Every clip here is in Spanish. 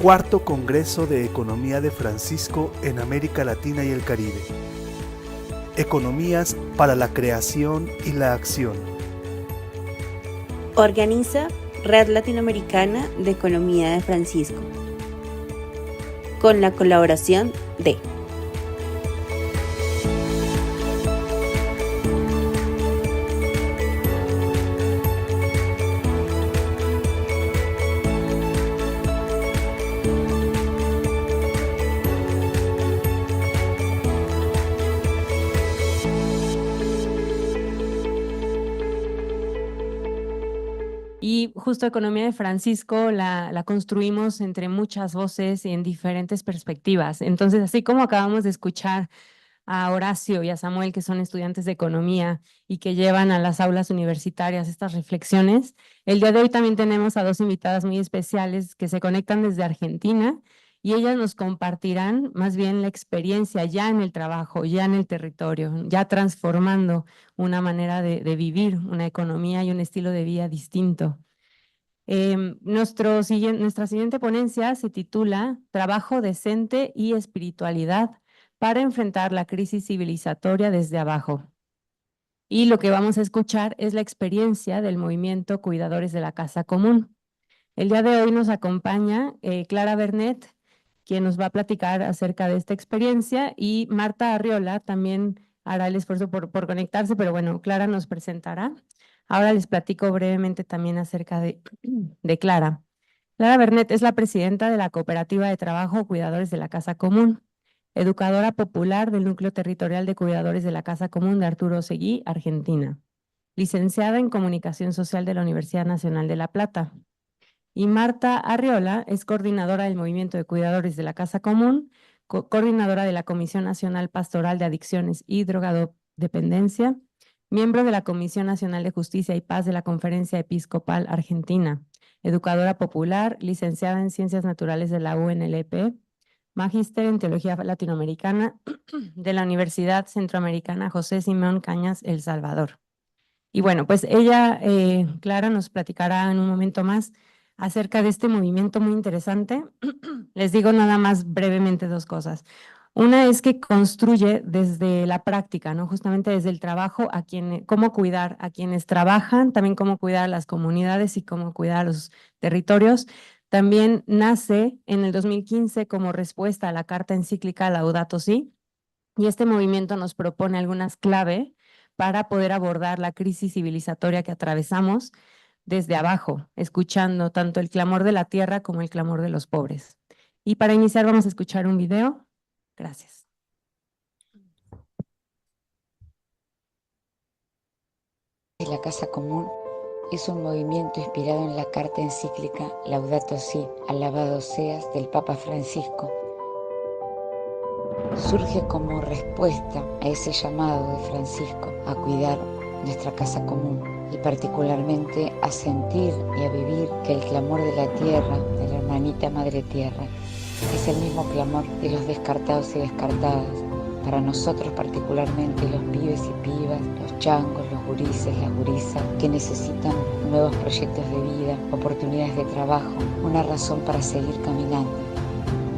Cuarto Congreso de Economía de Francisco en América Latina y el Caribe. Economías para la creación y la acción. Organiza Red Latinoamericana de Economía de Francisco, con la colaboración de Y justo Economía de Francisco la construimos entre muchas voces y en diferentes perspectivas. Entonces, así como acabamos de escuchar a Horacio y a Samuel, que son estudiantes de economía y que llevan a las aulas universitarias estas reflexiones, el día de hoy también tenemos a dos invitadas muy especiales que se conectan desde Argentina y ellas nos compartirán más bien la experiencia ya en el trabajo, ya en el territorio, ya transformando una manera de vivir una economía y un estilo de vida distinto. Nuestra siguiente ponencia se titula Trabajo decente y espiritualidad para enfrentar la crisis civilizatoria desde abajo. Y lo que vamos a escuchar es la experiencia del movimiento Cuidadores de la Casa Común. El día de hoy nos acompaña Clara Bernet, quien nos va a platicar acerca de esta experiencia, y Marta Arriola también hará el esfuerzo por conectarse, pero bueno, Clara nos presentará. Ahora les platico brevemente también acerca de Clara. Clara Bernet es la presidenta de la Cooperativa de Trabajo Cuidadores de la Casa Común, educadora popular del Núcleo Territorial de Cuidadores de la Casa Común de Arturo Seguí, Argentina, licenciada en Comunicación Social de la Universidad Nacional de La Plata. Y Marta Arriola es coordinadora del Movimiento de Cuidadores de la Casa Común, coordinadora de la Comisión Nacional Pastoral de Adicciones y Drogodependencia, miembro de la Comisión Nacional de Justicia y Paz de la Conferencia Episcopal Argentina, educadora popular, licenciada en Ciencias Naturales de la UNLP, magíster en Teología Latinoamericana de la Universidad Centroamericana José Simón Cañas, El Salvador. Y bueno, pues ella, Clara, nos platicará en un momento más acerca de este movimiento muy interesante. Les digo nada más brevemente dos cosas. Una es que construye desde la práctica, ¿no? Justamente desde el trabajo, cómo cuidar a quienes trabajan, también cómo cuidar a las comunidades y cómo cuidar a los territorios. También nace en el 2015 como respuesta a la carta encíclica Laudato Si, y este movimiento nos propone algunas claves para poder abordar la crisis civilizatoria que atravesamos desde abajo, escuchando tanto el clamor de la tierra como el clamor de los pobres. Y para iniciar vamos a escuchar un video. Gracias. La Casa Común es un movimiento inspirado en la carta encíclica Laudato Si, alabado seas, del Papa Francisco. Surge como respuesta a ese llamado de Francisco a cuidar nuestra casa común y particularmente a sentir y a vivir que el clamor de la tierra, de la hermanita Madre Tierra, es el mismo clamor de los descartados y descartadas. Para nosotros particularmente los pibes y pibas, los changos, los gurises, las gurisas, que necesitan nuevos proyectos de vida, oportunidades de trabajo, una razón para seguir caminando.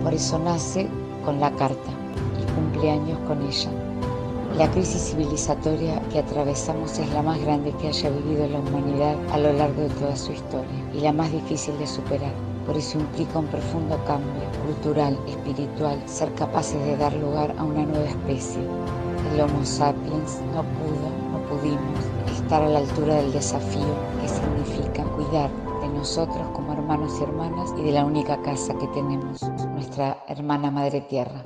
Por eso nace con la carta y cumple años con ella. La crisis civilizatoria que atravesamos es la más grande que haya vivido la humanidad a lo largo de toda su historia y la más difícil de superar. Por eso implica un profundo cambio cultural, espiritual, ser capaces de dar lugar a una nueva especie. El Homo sapiens no pudimos estar a la altura del desafío que significa cuidar de nosotros como hermanos y hermanas y de la única casa que tenemos, nuestra hermana Madre Tierra.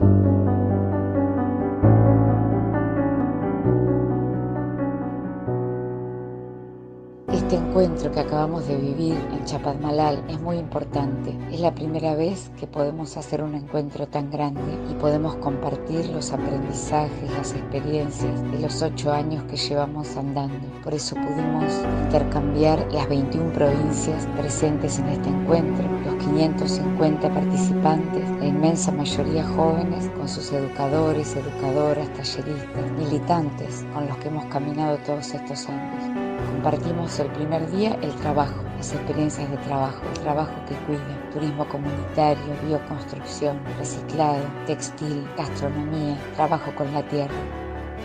Este encuentro que acabamos de vivir en Chapadmalal es muy importante. Es la primera vez que podemos hacer un encuentro tan grande y podemos compartir los aprendizajes, las experiencias de los 8 años que llevamos andando. Por eso pudimos intercambiar las 21 provincias presentes en este encuentro, los 550 participantes, la inmensa mayoría jóvenes, con sus educadores, educadoras, talleristas, militantes con los que hemos caminado todos estos años. Compartimos el primer día el trabajo las experiencias de trabajo, el trabajo que cuida, turismo comunitario, bioconstrucción, reciclado, textil, gastronomía, trabajo con la tierra.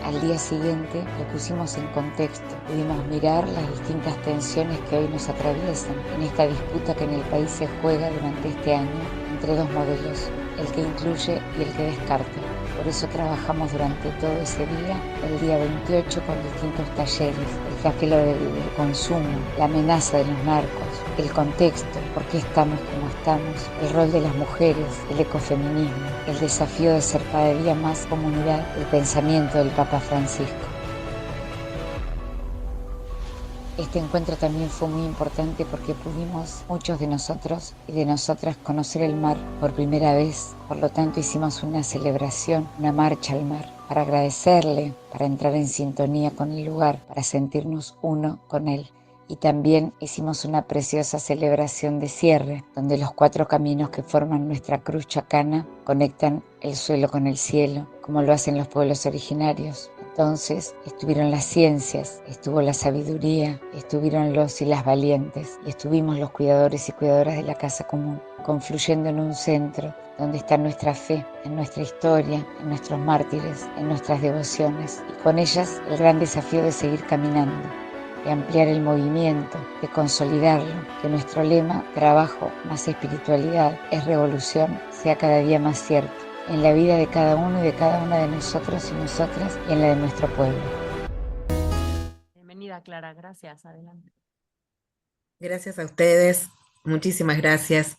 Al día siguiente lo pusimos en contexto, pudimos mirar las distintas tensiones que hoy nos atraviesan en esta disputa que en el país se juega durante este año entre dos modelos, el que incluye y el que descarta. Por eso trabajamos durante todo ese día, el día 28, con distintos talleres, el café del consumo, la amenaza de los narcos, el contexto, por qué estamos como estamos, el rol de las mujeres, el ecofeminismo, el desafío de ser cada día más comunidad, el pensamiento del Papa Francisco. Este encuentro también fue muy importante porque pudimos, muchos de nosotros y de nosotras, conocer el mar por primera vez. Por lo tanto, hicimos una celebración, una marcha al mar, para agradecerle, para entrar en sintonía con el lugar, para sentirnos uno con él. Y también hicimos una preciosa celebración de cierre, donde los 4 caminos que forman nuestra cruz chacana conectan el suelo con el cielo, como lo hacen los pueblos originarios. Entonces estuvieron las ciencias, estuvo la sabiduría, estuvieron los y las valientes, y estuvimos los cuidadores y cuidadoras de la casa común, confluyendo en un centro donde está nuestra fe, en nuestra historia, en nuestros mártires, en nuestras devociones, y con ellas el gran desafío de seguir caminando, de ampliar el movimiento, de consolidarlo, que nuestro lema, trabajo más espiritualidad es revolución, sea cada día más cierto, en la vida de cada uno y de cada una de nosotros y nosotras, y en la de nuestro pueblo. Bienvenida, Clara. Gracias. Adelante. Gracias a ustedes, muchísimas gracias.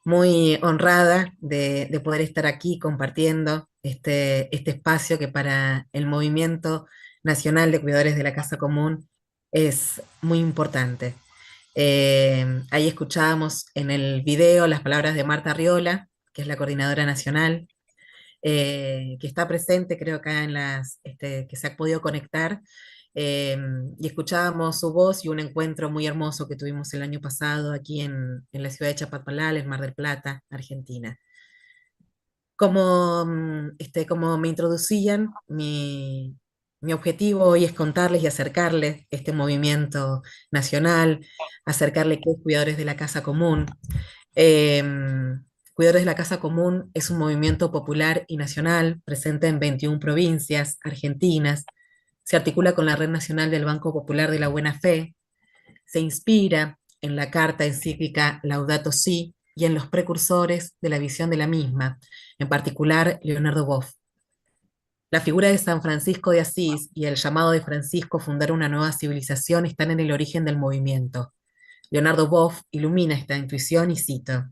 Muy honrada de poder estar aquí compartiendo este espacio que para el Movimiento Nacional de Cuidadores de la Casa Común es muy importante. Ahí escuchábamos en el video las palabras de Marta Arriola, que es la coordinadora nacional, que está presente, creo, acá en que se ha podido conectar, y escuchábamos su voz y un encuentro muy hermoso que tuvimos el año pasado aquí en la ciudad de Chapatmalal, en Mar del Plata, Argentina. Como me introducían, mi objetivo hoy es contarles y acercarles este movimiento nacional, acercarles qué es Cuidadores de la Casa Común. Cuidadores de la Casa Común es un movimiento popular y nacional presente en 21 provincias argentinas. Se articula con la Red Nacional del Banco Popular de la Buena Fe. Se inspira en la carta encíclica Laudato Si y en los precursores de la visión de la misma, en particular Leonardo Boff. La figura de San Francisco de Asís y el llamado de Francisco a fundar una nueva civilización están en el origen del movimiento. Leonardo Boff ilumina esta intuición y cito: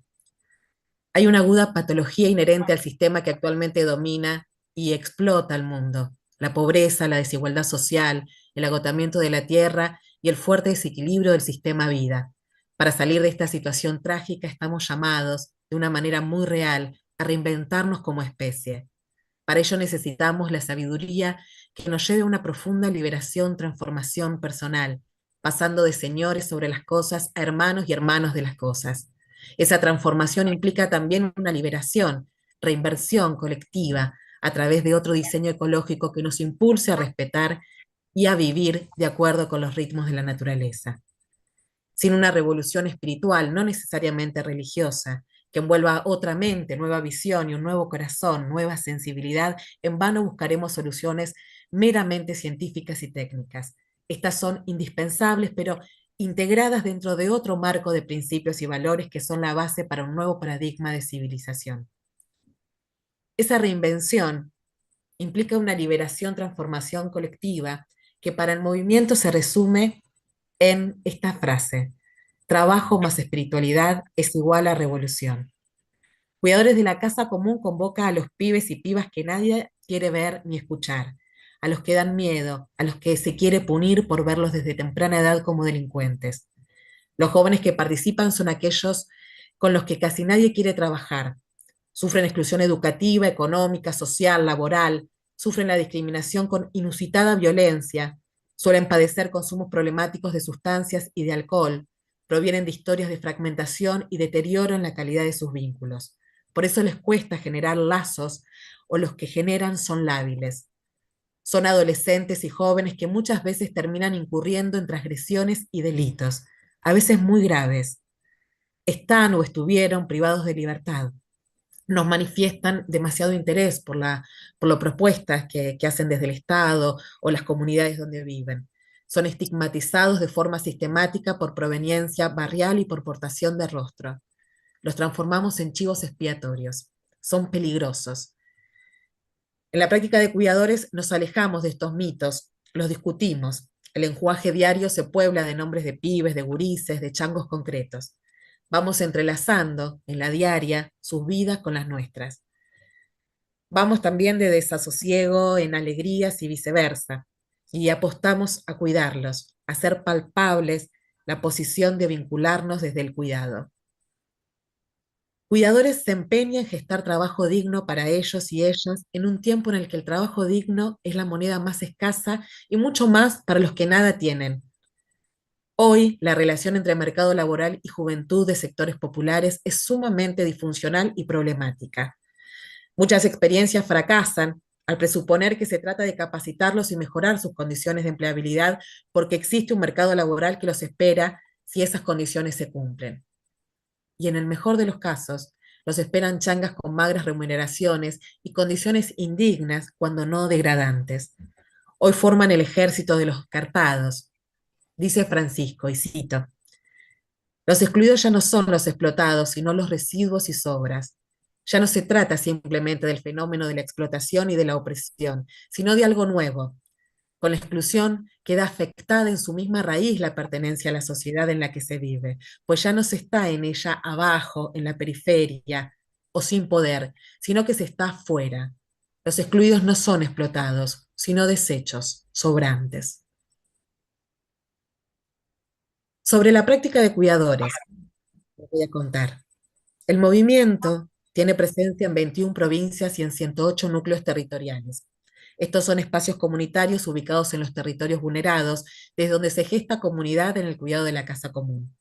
hay una aguda patología inherente al sistema que actualmente domina y explota al mundo: la pobreza, la desigualdad social, el agotamiento de la tierra y el fuerte desequilibrio del sistema vida. Para salir de esta situación trágica estamos llamados, de una manera muy real, a reinventarnos como especie. Para ello necesitamos la sabiduría que nos lleve a una profunda liberación, transformación personal, pasando de señores sobre las cosas a hermanos y hermanos de las cosas. Esa transformación implica también una liberación, reinversión colectiva, a través de otro diseño ecológico que nos impulse a respetar y a vivir de acuerdo con los ritmos de la naturaleza. Sin una revolución espiritual, no necesariamente religiosa, que envuelva otra mente, nueva visión y un nuevo corazón, nueva sensibilidad, en vano buscaremos soluciones meramente científicas y técnicas. Estas son indispensables, pero integradas dentro de otro marco de principios y valores que son la base para un nuevo paradigma de civilización. Esa reinvención implica una liberación, transformación colectiva, que para el movimiento se resume en esta frase: trabajo más espiritualidad es igual a revolución. Cuidadores de la Casa Común convoca a los pibes y pibas que nadie quiere ver ni escuchar, a los que dan miedo, a los que se quiere punir por verlos desde temprana edad como delincuentes. Los jóvenes que participan son aquellos con los que casi nadie quiere trabajar. Sufren exclusión educativa, económica, social, laboral, sufren la discriminación con inusitada violencia, suelen padecer consumos problemáticos de sustancias y de alcohol, provienen de historias de fragmentación y deterioro en la calidad de sus vínculos. Por eso les cuesta generar lazos, o los que generan son lábiles. Son adolescentes y jóvenes que muchas veces terminan incurriendo en transgresiones y delitos. a veces muy graves. Están o estuvieron privados de libertad. Nos manifiestan demasiado interés por las propuestas que hacen desde el Estado o las comunidades donde viven. Son estigmatizados de forma sistemática por proveniencia barrial y por portación de rostro. Los transformamos en chivos expiatorios. Son peligrosos. En la práctica de cuidadores nos alejamos de estos mitos, los discutimos. El lenguaje diario se puebla de nombres de pibes, de gurises, de changos concretos. Vamos entrelazando en la diaria sus vidas con las nuestras. Vamos también de desasosiego en alegrías y viceversa. Y apostamos a cuidarlos, a hacer palpables la posición de vincularnos desde el cuidado. Cuidadores se empeñan en gestar trabajo digno para ellos y ellas en un tiempo en el que el trabajo digno es la moneda más escasa y mucho más para los que nada tienen. Hoy, la relación entre mercado laboral y juventud de sectores populares es sumamente disfuncional y problemática. Muchas experiencias fracasan al presuponer que se trata de capacitarlos y mejorar sus condiciones de empleabilidad porque existe un mercado laboral que los espera si esas condiciones se cumplen. Y en el mejor de los casos, los esperan changas con magras remuneraciones y condiciones indignas, cuando no degradantes. Hoy forman el ejército de los carpados. Dice Francisco, y cito: los excluidos ya no son los explotados, sino los residuos y sobras. Ya no se trata simplemente del fenómeno de la explotación y de la opresión, sino de algo nuevo. Con la exclusión queda afectada en su misma raíz la pertenencia a la sociedad en la que se vive, pues ya no se está en ella abajo, en la periferia o sin poder, sino que se está afuera. Los excluidos no son explotados, sino desechos, sobrantes. Sobre la práctica de cuidadores, les voy a contar. El movimiento tiene presencia en 21 provincias y en 108 núcleos territoriales. Estos son espacios comunitarios ubicados en los territorios vulnerados, desde donde se gesta comunidad en el cuidado de la casa común.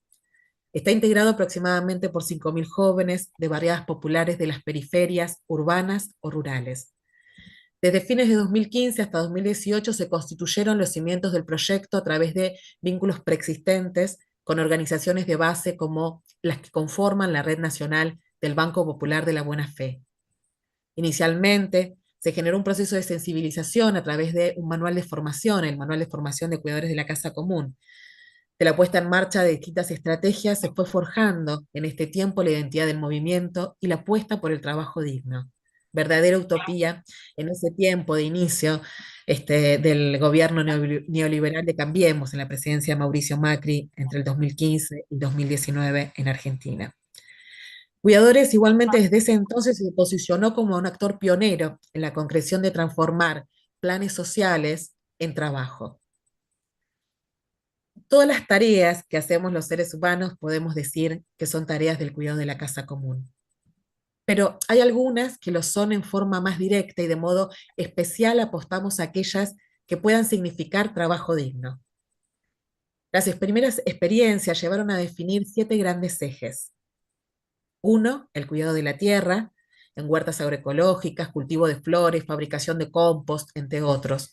Está integrado aproximadamente por 5.000 jóvenes de barriadas populares de las periferias, urbanas o rurales. Desde fines de 2015 hasta 2018 se constituyeron los cimientos del proyecto a través de vínculos preexistentes con organizaciones de base como las que conforman la Red Nacional del Banco Popular de la Buena Fe. Inicialmente, se generó un proceso de sensibilización a través de un manual de formación, el Manual de Formación de Cuidadores de la Casa Común. De la puesta en marcha de distintas estrategias se fue forjando en este tiempo la identidad del movimiento y la apuesta por el trabajo digno. Verdadera utopía en ese tiempo de inicio del gobierno neoliberal de Cambiemos en la presidencia de Mauricio Macri entre el 2015 y 2019 en Argentina. Cuidadores igualmente desde ese entonces se posicionó como un actor pionero en la concreción de transformar planes sociales en trabajo. Todas las tareas que hacemos los seres humanos podemos decir que son tareas del cuidado de la casa común. Pero hay algunas que lo son en forma más directa y de modo especial apostamos a aquellas que puedan significar trabajo digno. Las primeras experiencias llevaron a definir 7 grandes ejes. 1, el cuidado de la tierra, en huertas agroecológicas, cultivo de flores, fabricación de compost, entre otros.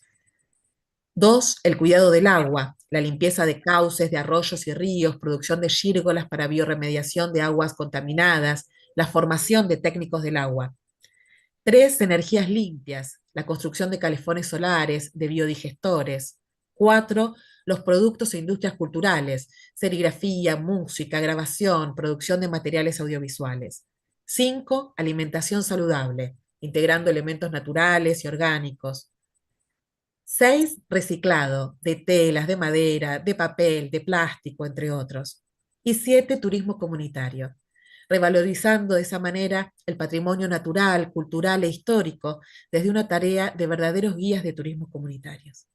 2, el cuidado del agua, la limpieza de cauces, de arroyos y ríos, producción de gírgolas para bioremediación de aguas contaminadas, la formación de técnicos del agua. 3, energías limpias, la construcción de calefones solares, de biodigestores. 4, los productos e industrias culturales, serigrafía, música, grabación, producción de materiales audiovisuales. 5, alimentación saludable, integrando elementos naturales y orgánicos. 6, reciclado, de telas, de madera, de papel, de plástico, entre otros. Y 7, turismo comunitario, revalorizando de esa manera el patrimonio natural, cultural e histórico desde una tarea de verdaderos guías de turismo comunitarios.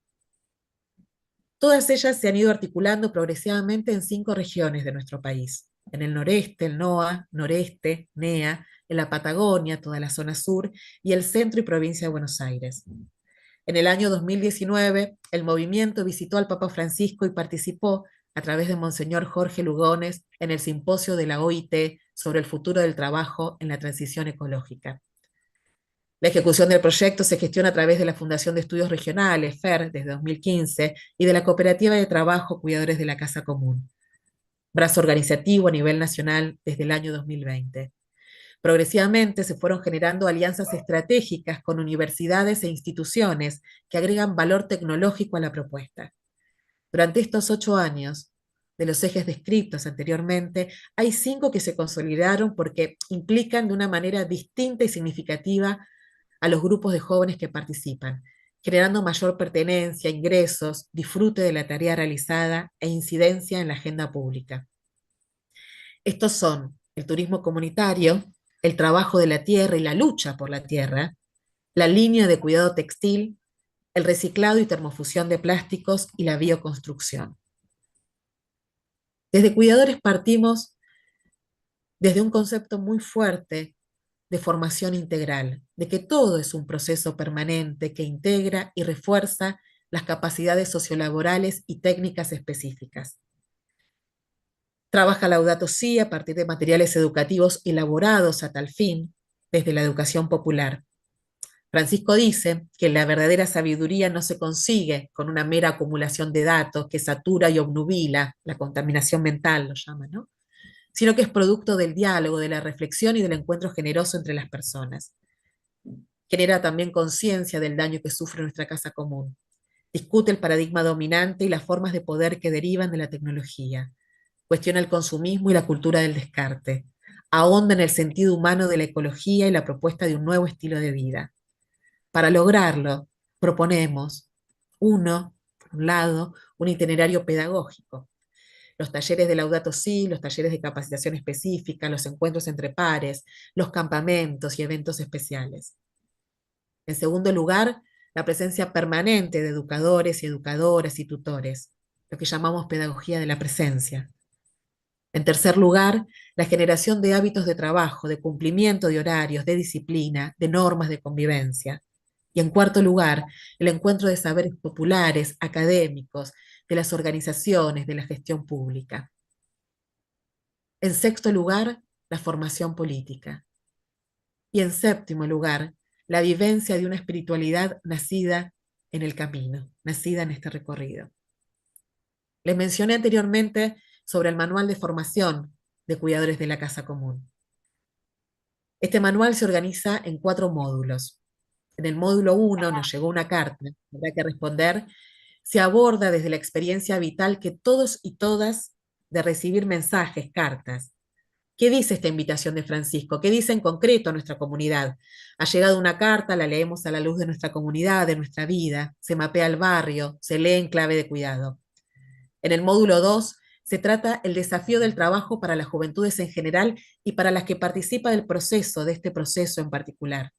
Todas ellas se han ido articulando progresivamente en 5 regiones de nuestro país. En el noreste, el NOA, noreste, NEA, en la Patagonia, toda la zona sur, y el centro y provincia de Buenos Aires. En el año 2019, el movimiento visitó al Papa Francisco y participó, a través de Monseñor Jorge Lugones, en el simposio de la OIT sobre el futuro del trabajo en la transición ecológica. La ejecución del proyecto se gestiona a través de la Fundación de Estudios Regionales, FER, desde 2015, y de la Cooperativa de Trabajo Cuidadores de la Casa Común. brazo organizativo a nivel nacional desde el año 2020. Progresivamente se fueron generando alianzas estratégicas con universidades e instituciones que agregan valor tecnológico a la propuesta. Durante estos 8 años, de los ejes descritos anteriormente, hay 5 que se consolidaron porque implican de una manera distinta y significativa a los grupos de jóvenes que participan, generando mayor pertenencia, ingresos, disfrute de la tarea realizada e incidencia en la agenda pública. Estos son el turismo comunitario, el trabajo de la tierra y la lucha por la tierra, la línea de cuidado textil, el reciclado y termofusión de plásticos y la bioconstrucción. Desde Cuidadores partimos desde un concepto muy fuerte de formación integral, de que todo es un proceso permanente que integra y refuerza las capacidades sociolaborales y técnicas específicas. Trabaja Laudato Si a partir de materiales educativos elaborados a tal fin, desde la educación popular. Francisco dice que la verdadera sabiduría no se consigue con una mera acumulación de datos que satura y obnubila, la contaminación mental lo llama, ¿no? Sino que es producto del diálogo, de la reflexión y del encuentro generoso entre las personas. Genera también conciencia del daño que sufre nuestra casa común. Discute el paradigma dominante y las formas de poder que derivan de la tecnología. Cuestiona el consumismo y la cultura del descarte. Ahonda en el sentido humano de la ecología y la propuesta de un nuevo estilo de vida. Para lograrlo, proponemos, por un lado, un itinerario pedagógico. Los talleres de Laudato Si, los talleres de capacitación específica, los encuentros entre pares, los campamentos y eventos especiales. En segundo lugar, la presencia permanente de educadores y educadoras y tutores, lo que llamamos pedagogía de la presencia. En tercer lugar, la generación de hábitos de trabajo, de cumplimiento de horarios, de disciplina, de normas de convivencia. Y en cuarto lugar, el encuentro de saberes populares, académicos, de las organizaciones, de la gestión pública. En sexto lugar, la formación política. Y en séptimo lugar, la vivencia de una espiritualidad nacida en el camino, nacida en este recorrido. Les mencioné anteriormente sobre el manual de formación de cuidadores de la casa común. Este manual se organiza en 4 módulos. En el módulo 1 nos llegó una carta, habrá que responder. Se aborda desde la experiencia vital que todos y todas de recibir mensajes, cartas. ¿Qué dice esta invitación de Francisco? ¿Qué dice en concreto a nuestra comunidad? Ha llegado una carta, la leemos a la luz de nuestra comunidad, de nuestra vida, se mapea el barrio, se lee en clave de cuidado. En el módulo 2 se trata el desafío del trabajo para las juventudes en general y para las que participa del proceso, de este proceso en particular.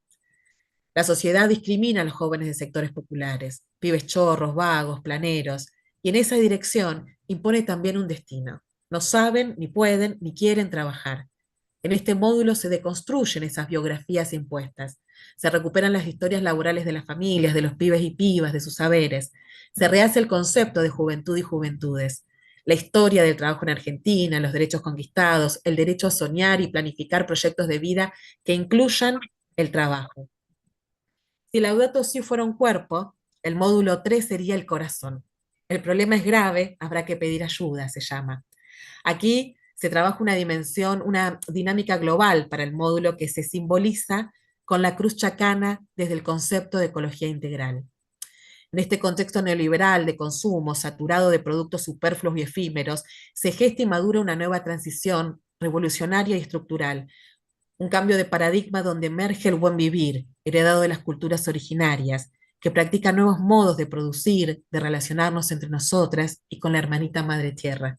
La sociedad discrimina a los jóvenes de sectores populares, pibes chorros, vagos, planeros, y en esa dirección impone también un destino. No saben, ni pueden, ni quieren trabajar. En este módulo se deconstruyen esas biografías impuestas. Se recuperan las historias laborales de las familias, de los pibes y pibas, de sus saberes. Se rehace el concepto de juventud y juventudes. La historia del trabajo en Argentina, los derechos conquistados, el derecho a soñar y planificar proyectos de vida que incluyan el trabajo. Si Laudato Si fuera un cuerpo, el módulo 3 sería el corazón. El problema es grave, habrá que pedir ayuda, se llama. Aquí se trabaja una dimensión, una dinámica global para el módulo que se simboliza con la cruz chacana desde el concepto de ecología integral. En este contexto neoliberal de consumo, saturado de productos superfluos y efímeros, se gesta y madura una nueva transición revolucionaria y estructural, un cambio de paradigma donde emerge el buen vivir, heredado de las culturas originarias, que practica nuevos modos de producir, de relacionarnos entre nosotras y con la hermanita madre tierra.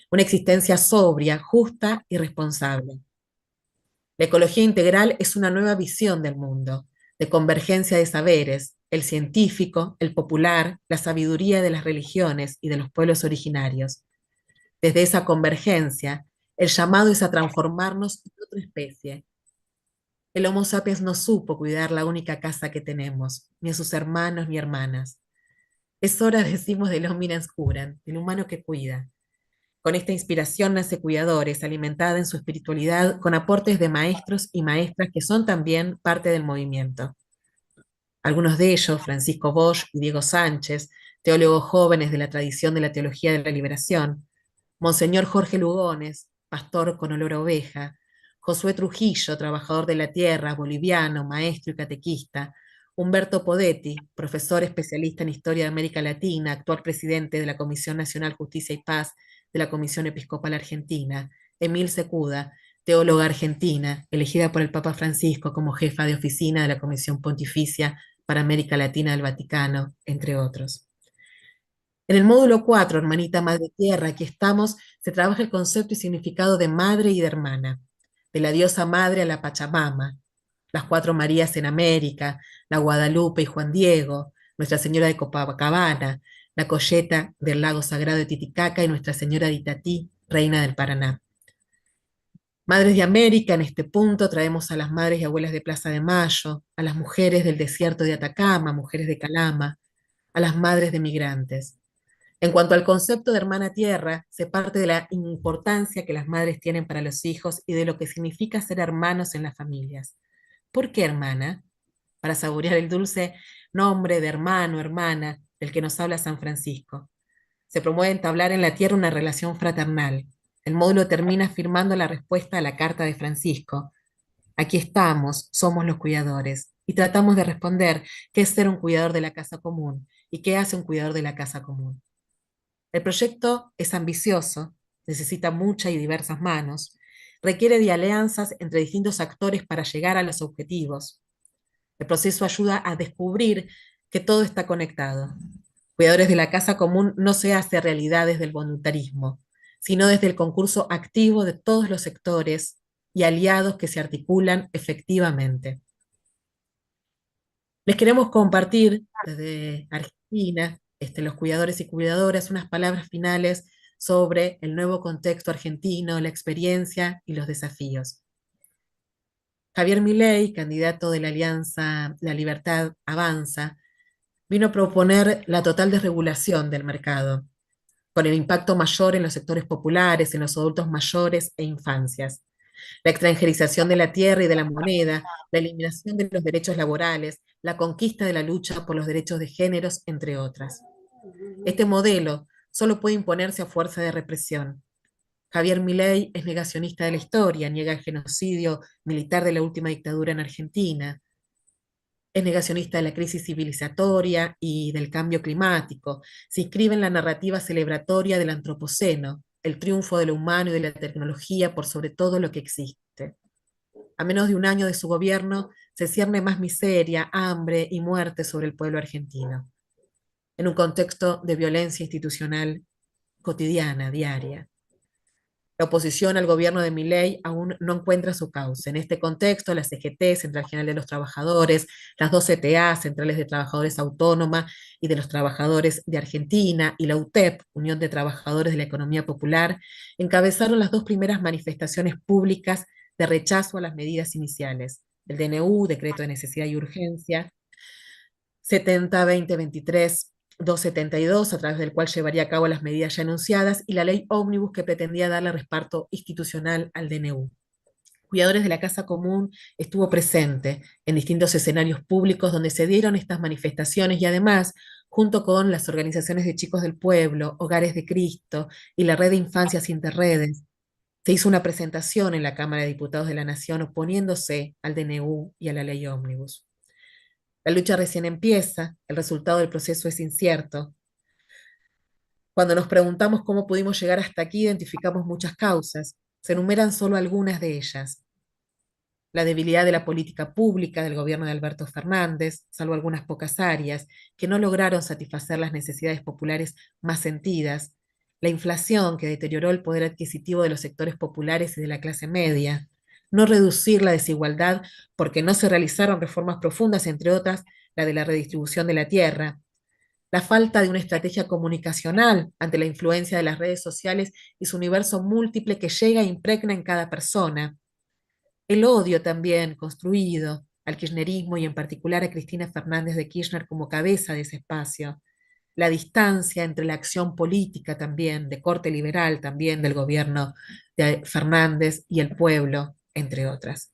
Una existencia sobria, justa y responsable. La ecología integral es una nueva visión del mundo, de convergencia de saberes, el científico, el popular, la sabiduría de las religiones y de los pueblos originarios. Desde esa convergencia, el llamado es a transformarnos en otra especie. El Homo sapiens no supo cuidar la única casa que tenemos, ni a sus hermanos ni hermanas. Es hora, decimos, del hominens curam, del humano que cuida. Con esta inspiración nace Cuidadores, alimentada en su espiritualidad con aportes de maestros y maestras que son también parte del movimiento. Algunos de ellos, Francisco Bosch y Diego Sánchez, teólogos jóvenes de la tradición de la teología de la liberación, Monseñor Jorge Lugones, pastor con olor a oveja, Josué Trujillo, trabajador de la tierra, boliviano, maestro y catequista, Humberto Podetti, profesor especialista en Historia de América Latina, actual presidente de la Comisión Nacional Justicia y Paz de la Comisión Episcopal Argentina, Emil Secuda, teóloga argentina, elegida por el Papa Francisco como jefa de oficina de la Comisión Pontificia para América Latina del Vaticano, entre otros. En el módulo 4, Hermanita Madre Tierra, aquí estamos, se trabaja el concepto y significado de madre y de hermana, de la diosa madre a la Pachamama, las cuatro Marías en América, la Guadalupe y Juan Diego, Nuestra Señora de Copacabana, la Colleta del lago sagrado de Titicaca y Nuestra Señora de Itatí, reina del Paraná. Madres de América, en este punto traemos a las madres y abuelas de Plaza de Mayo, a las mujeres del desierto de Atacama, mujeres de Calama, a las madres de migrantes. En cuanto al concepto de hermana tierra, se parte de la importancia que las madres tienen para los hijos y de lo que significa ser hermanos en las familias. ¿Por qué hermana? Para saborear el dulce nombre de hermano, hermana, del que nos habla San Francisco. Se promueve entablar en la tierra una relación fraternal. El módulo termina afirmando la respuesta a la carta de Francisco. Aquí estamos, somos los cuidadores, y tratamos de responder qué es ser un cuidador de la casa común y qué hace un cuidador de la casa común. El proyecto es ambicioso, necesita muchas y diversas manos, requiere de alianzas entre distintos actores para llegar a los objetivos. El proceso ayuda a descubrir que todo está conectado. Cuidadores de la Casa Común no se hace realidad desde el voluntarismo, sino desde el concurso activo de todos los sectores y aliados que se articulan efectivamente. Les queremos compartir desde Argentina, los cuidadores y cuidadoras, unas palabras finales sobre el nuevo contexto argentino, la experiencia y los desafíos. Javier Milei, candidato de la Alianza La Libertad Avanza, vino a proponer la total desregulación del mercado, con el impacto mayor en los sectores populares, en los adultos mayores e infancias. La extranjerización de la tierra y de la moneda, la eliminación de los derechos laborales, la conquista de la lucha por los derechos de géneros, entre otras. Este modelo solo puede imponerse a fuerza de represión. Javier Milei es negacionista de la historia, niega el genocidio militar de la última dictadura en Argentina, es negacionista de la crisis civilizatoria y del cambio climático, se inscribe en la narrativa celebratoria del antropoceno, el triunfo de lo humano y de la tecnología por sobre todo lo que existe. A menos de un año de su gobierno, se cierne más miseria, hambre y muerte sobre el pueblo argentino, en un contexto de violencia institucional cotidiana, diaria. La oposición al gobierno de Milei aún no encuentra su cauce. En este contexto, la CGT, Central General de los Trabajadores, las dos CTA, Centrales de Trabajadores Autónoma y de los Trabajadores de Argentina, y la UTEP, Unión de Trabajadores de la Economía Popular, encabezaron las dos primeras manifestaciones públicas de rechazo a las medidas iniciales. El DNU, Decreto de Necesidad y Urgencia, 70-2023, 272, a través del cual llevaría a cabo las medidas ya anunciadas, y la ley ómnibus que pretendía darle respaldo institucional al DNU. Cuidadores de la Casa Común estuvo presente en distintos escenarios públicos donde se dieron estas manifestaciones y además, junto con las organizaciones de chicos del pueblo, Hogares de Cristo y la Red de Infancias Interredes, se hizo una presentación en la Cámara de Diputados de la Nación oponiéndose al DNU y a la ley ómnibus. La lucha recién empieza, el resultado del proceso es incierto. Cuando nos preguntamos cómo pudimos llegar hasta aquí, identificamos muchas causas. Se enumeran solo algunas de ellas. La debilidad de la política pública del gobierno de Alberto Fernández, salvo algunas pocas áreas, que no lograron satisfacer las necesidades populares más sentidas. La inflación, que deterioró el poder adquisitivo de los sectores populares y de la clase media. No reducir la desigualdad porque no se realizaron reformas profundas, entre otras, la de la redistribución de la tierra. La falta de una estrategia comunicacional ante la influencia de las redes sociales y su universo múltiple que llega e impregna en cada persona. El odio también construido al kirchnerismo y en particular a Cristina Fernández de Kirchner como cabeza de ese espacio. La distancia entre la acción política también, de corte liberal también del gobierno de Fernández y el pueblo, entre otras.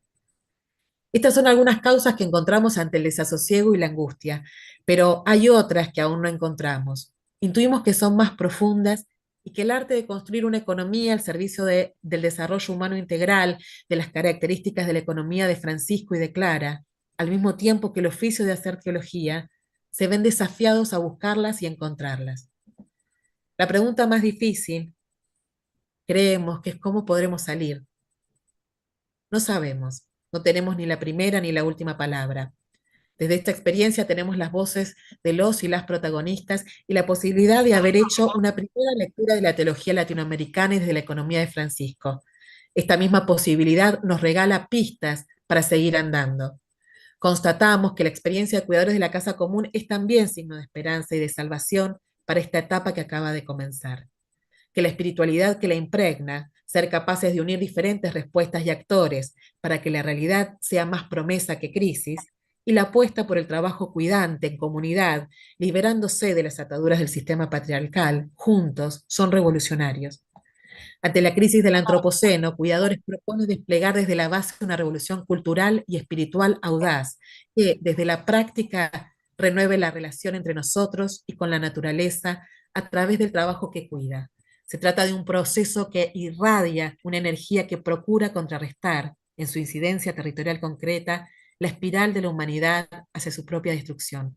Estas son algunas causas que encontramos ante el desasosiego y la angustia, pero hay otras que aún no encontramos. Intuimos que son más profundas y que el arte de construir una economía al servicio del desarrollo humano integral, de las características de la economía de Francisco y de Clara, al mismo tiempo que el oficio de hacer teología, se ven desafiados a buscarlas y encontrarlas. La pregunta más difícil, creemos, que es cómo podremos salir. No sabemos, no tenemos ni la primera ni la última palabra. Desde esta experiencia tenemos las voces de los y las protagonistas y la posibilidad de haber hecho una primera lectura de la teología latinoamericana y de la economía de Francisco. Esta misma posibilidad nos regala pistas para seguir andando. Constatamos que la experiencia de cuidadores de la casa común es también signo de esperanza y de salvación para esta etapa que acaba de comenzar. Que la espiritualidad que la impregna, ser capaces de unir diferentes respuestas y actores para que la realidad sea más promesa que crisis, y la apuesta por el trabajo cuidante en comunidad, liberándose de las ataduras del sistema patriarcal, juntos son revolucionarios. Ante la crisis del antropoceno, Cuidadores propone desplegar desde la base una revolución cultural y espiritual audaz, que desde la práctica renueve la relación entre nosotros y con la naturaleza a través del trabajo que cuida. Se trata de un proceso que irradia una energía que procura contrarrestar, en su incidencia territorial concreta, la espiral de la humanidad hacia su propia destrucción.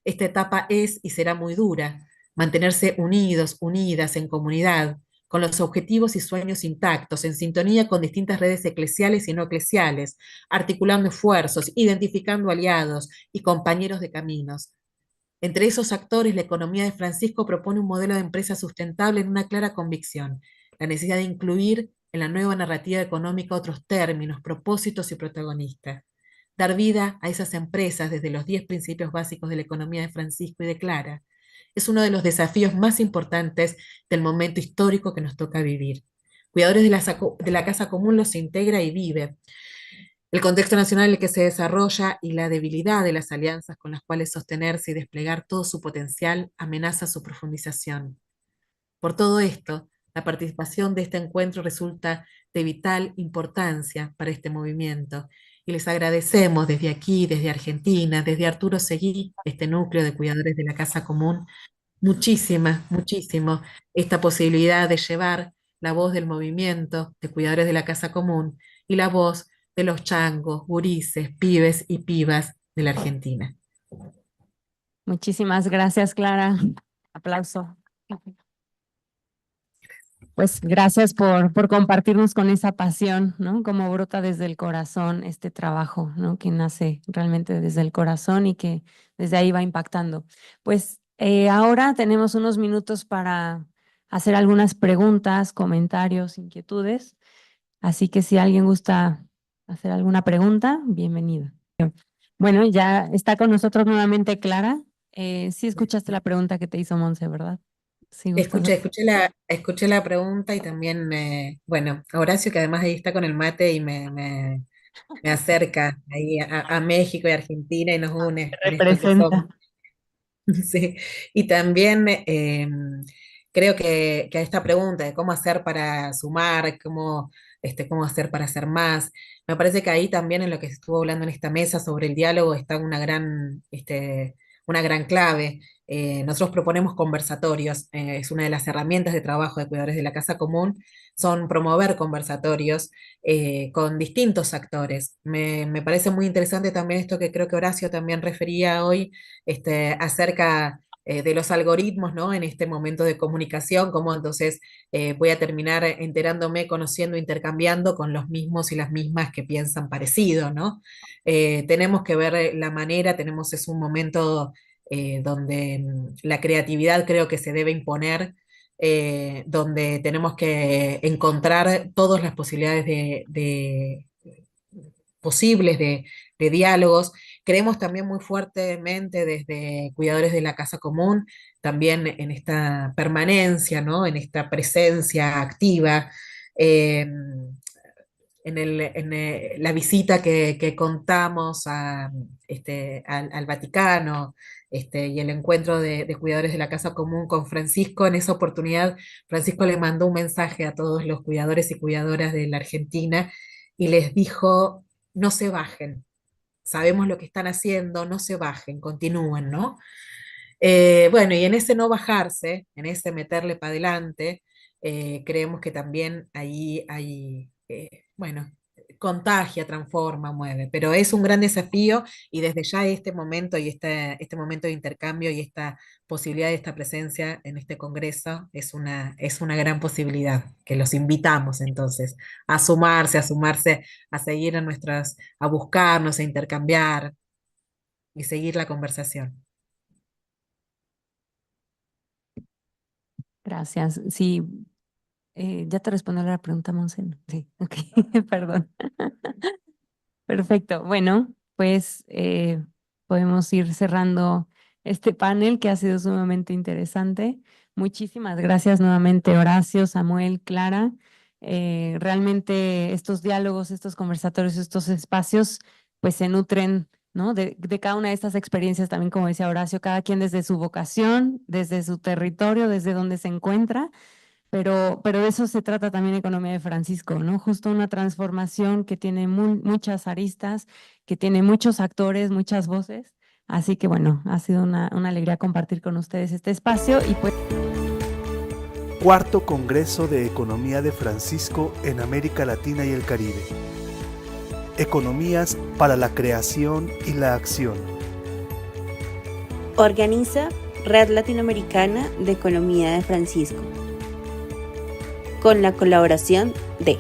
Esta etapa es y será muy dura, mantenerse unidos, unidas en comunidad, con los objetivos y sueños intactos, en sintonía con distintas redes eclesiales y no eclesiales, articulando esfuerzos, identificando aliados y compañeros de caminos. Entre esos actores, la economía de Francisco propone un modelo de empresa sustentable en una clara convicción, la necesidad de incluir en la nueva narrativa económica otros términos, propósitos y protagonistas. Dar vida a esas empresas desde los 10 principios básicos de la economía de Francisco y de Clara es uno de los desafíos más importantes del momento histórico que nos toca vivir. Cuidadores de la Casa Común los integra y vive. El contexto nacional en el que se desarrolla y la debilidad de las alianzas con las cuales sostenerse y desplegar todo su potencial amenaza su profundización. Por todo esto, la participación de este encuentro resulta de vital importancia para este movimiento y les agradecemos desde aquí, desde Argentina, desde Arturo Seguí, este núcleo de cuidadores de la Casa Común, muchísimo esta posibilidad de llevar la voz del movimiento de cuidadores de la Casa Común y la voz de los changos, gurises, pibes y pibas de la Argentina. Muchísimas gracias, Clara. Aplauso. Pues gracias por compartirnos con esa pasión, ¿no? Como brota desde el corazón este trabajo, ¿no? Que nace realmente desde el corazón y que desde ahí va impactando. Pues ahora tenemos unos minutos para hacer algunas preguntas, comentarios, inquietudes. Así que si alguien gusta hacer alguna pregunta, bienvenido. Bueno, ya está con nosotros nuevamente Clara. Sí escuchaste la pregunta que te hizo Monse, ¿verdad? Sí, Escuché la pregunta y también, bueno, a Horacio, que además ahí está con el mate y me acerca ahí a México y Argentina y nos une en esto que somos. representa. Sí. Y también creo que a esta pregunta de cómo hacer para sumar, cómo hacer para hacer más, me parece que ahí también en lo que se estuvo hablando en esta mesa sobre el diálogo está una gran clave. Nosotros proponemos conversatorios, es una de las herramientas de trabajo de cuidadores de la casa común, son promover conversatorios con distintos actores. Me parece muy interesante también esto que creo que Horacio también refería hoy, acerca de los algoritmos, ¿no? En este momento de comunicación, cómo entonces voy a terminar enterándome, conociendo, intercambiando con los mismos y las mismas que piensan parecido, ¿no? Tenemos que ver la manera, es un momento donde la creatividad creo que se debe imponer, donde tenemos que encontrar todas las posibilidades posibles de diálogos. Creemos también muy fuertemente desde Cuidadores de la Casa Común, también en esta permanencia, ¿no? En esta presencia activa. eh, la visita que contamos al Vaticano, y el encuentro de cuidadores de la Casa Común con Francisco, en esa oportunidad Francisco le mandó un mensaje a todos los cuidadores y cuidadoras de la Argentina y les dijo, no se bajen, sabemos lo que están haciendo, no se bajen, continúen, ¿no? Bueno, y en ese no bajarse, en ese meterle para adelante, creemos que también ahí hay, bueno, contagia, transforma, mueve, pero es un gran desafío y desde ya este momento y este momento de intercambio y esta posibilidad de esta presencia en este congreso es una gran posibilidad, que los invitamos entonces a sumarse, a seguir a buscarnos, a intercambiar y seguir la conversación. Gracias. Sí, ya te respondió la pregunta, Monse. ¿No? Sí, ok, perdón. Perfecto. Bueno, pues podemos ir cerrando este panel que ha sido sumamente interesante. Muchísimas gracias nuevamente, Horacio, Samuel, Clara. Realmente estos diálogos, estos conversatorios, estos espacios, pues se nutren, ¿no? De cada una de estas experiencias, también como decía Horacio, cada quien desde su vocación, desde su territorio, desde donde se encuentra. Pero de eso se trata también Economía de Francisco, ¿no? Justo una transformación que tiene muchas aristas, que tiene muchos actores, muchas voces. Así que bueno, ha sido una alegría compartir con ustedes este espacio y pues... Cuarto Congreso de Economía de Francisco en América Latina y el Caribe. Economías para la creación y la acción. Organiza Red Latinoamericana de Economía de Francisco, con la colaboración de